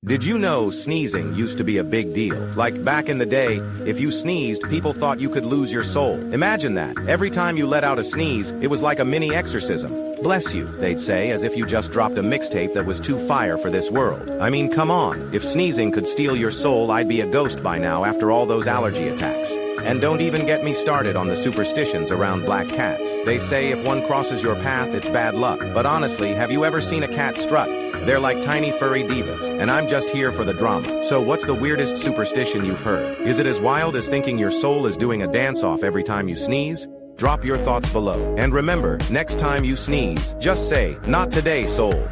Did you know sneezing used to be a big deal? Like back in the day, if you sneezed, people thought you could lose your soul. Imagine that. Every time you let out a sneeze, it was like a mini exorcism. Bless you, they'd say, as if you just dropped a mixtape that was too fire for this world. I mean, come on. If sneezing could steal your soul, I'd be a ghost by now after all those allergy attacks. And don't even get me started on the superstitions around black cats. They say if one crosses your path, it's bad luck. But honestly, have you ever seen a cat strut? They're like tiny furry divas, and I'm just here for the drama. So what's the weirdest superstition you've heard? Is it as wild as thinking your soul is doing a dance-off every time you sneeze? Drop your thoughts below. And remember, next time you sneeze, just say, "Not today, soul."